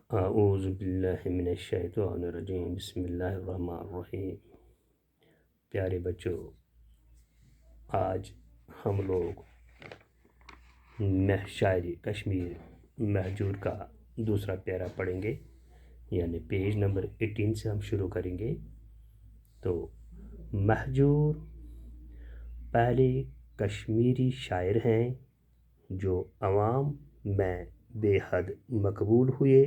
اعوذ باللہ من الشیطان الرجیم، بسم اللہ الرحمن الرحیم۔ پیارے بچوں، آج ہم لوگ شاعری کشمیر مہجور کا دوسرا پیرا پڑھیں گے، یعنی پیج نمبر 18 سے ہم شروع کریں گے۔ تو مہجور پہلے کشمیری شاعر ہیں جو عوام میں بے حد مقبول ہوئے،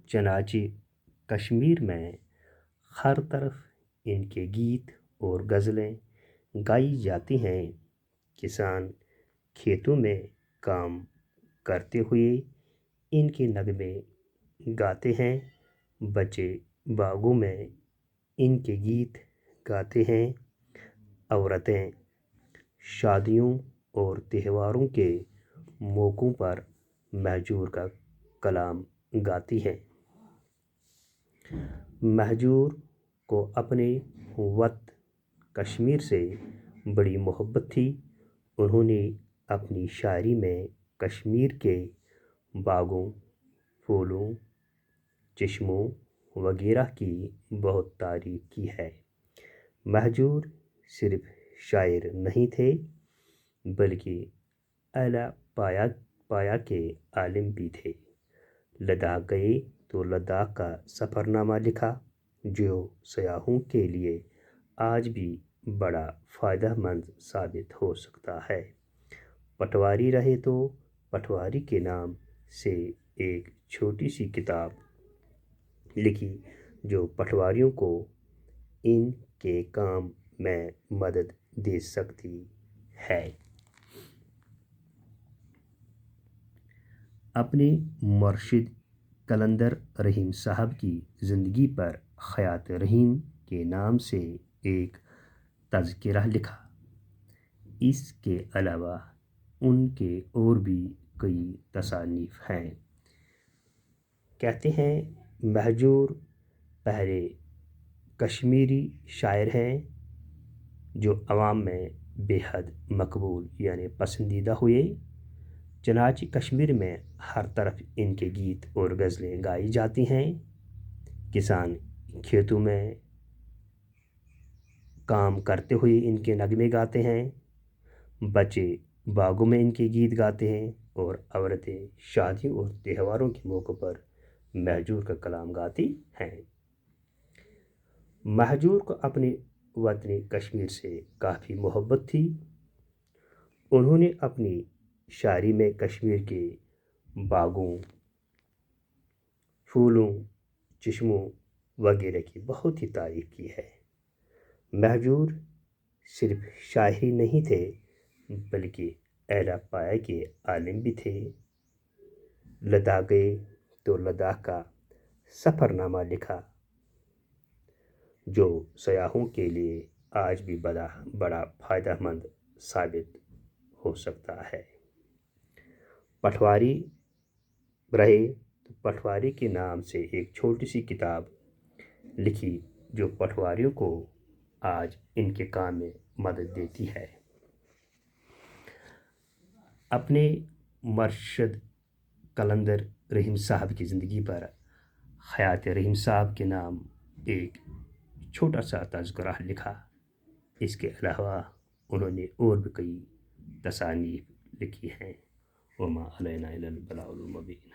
چنانچہ کشمیر میں ہر طرف ان کے گیت اور غزلیں گائی جاتی ہیں۔ کسان کھیتوں میں کام کرتے ہوئے ان کے نغمے گاتے ہیں، بچے باغوں میں ان کے گیت گاتے ہیں، عورتیں شادیوں اور تہواروں کے موقعوں پر مہجور کا کلام گاتی ہیں۔ مہجور کو اپنے وطن کشمیر سے بڑی محبت تھی۔ انہوں نے اپنی شاعری میں کشمیر کے باغوں، پھولوں، چشموں وغیرہ کی بہت تعریف کی ہے۔ مہجور صرف شاعر نہیں تھے بلکہ اعلیٰ پایہ کے عالم بھی تھے۔ لداخ گئے تو لداخ کا سفر نامہ لکھا، جو سیاحوں کے لیے آج بھی بڑا فائدہ مند ثابت ہو سکتا ہے۔ پٹواری رہے تو پٹواری کے نام سے ایک چھوٹی سی کتاب لکھی جو پٹواریوں کو ان کے کام میں مدد دے سکتی ہے۔ اپنے مرشد قلندر رحیم صاحب کی زندگی پر حیات رحیم کے نام سے ایک تذکرہ لکھا۔ اس کے علاوہ ان کے اور بھی کئی تصانیف ہیں۔ کہتے ہیں مہجور پہلے کشمیری شاعر ہیں جو عوام میں بے حد مقبول یعنی پسندیدہ ہوئے، چنانچہ کشمیر میں ہر طرف ان کے گیت اور غزلیں گائی جاتی ہیں۔ کسان کھیتوں میں کام کرتے ہوئے ان کے نغمے گاتے ہیں، بچے باغوں میں ان کے گیت گاتے ہیں، اور عورتیں شادیوں اور تہواروں کے موقع پر مہجور کا کلام گاتی ہیں۔ مہجور کو اپنے وطن کشمیر سے کافی محبت تھی۔ انہوں نے اپنی شاعری میں کشمیر کے باغوں، پھولوں، چشموں وغیرہ کی بہت ہی تعریف کی ہے۔ مہجور صرف شاعر ہی نہیں تھے بلکہ اعلیٰ پایہ کے عالم بھی تھے۔ لداخ گئے تو لداخ کا سفر نامہ لکھا، جو سیاحوں کے لیے آج بھی بڑا فائدہ مند ثابت ہو سکتا ہے۔ پٹواری رہے تو پٹواری کے نام سے ایک چھوٹی سی کتاب لکھی جو پٹواریوں کو آج ان کے کام میں مدد دیتی ہے۔ اپنے مرشد قلندر رحیم صاحب کی زندگی پر حیات رحیم صاحب کے نام ایک چھوٹا سا تذکرہ لکھا۔ اس کے علاوہ انہوں نے اور بھی کئی تصانیف لکھی ہیں۔ وما علینا الا البلاغ المبین۔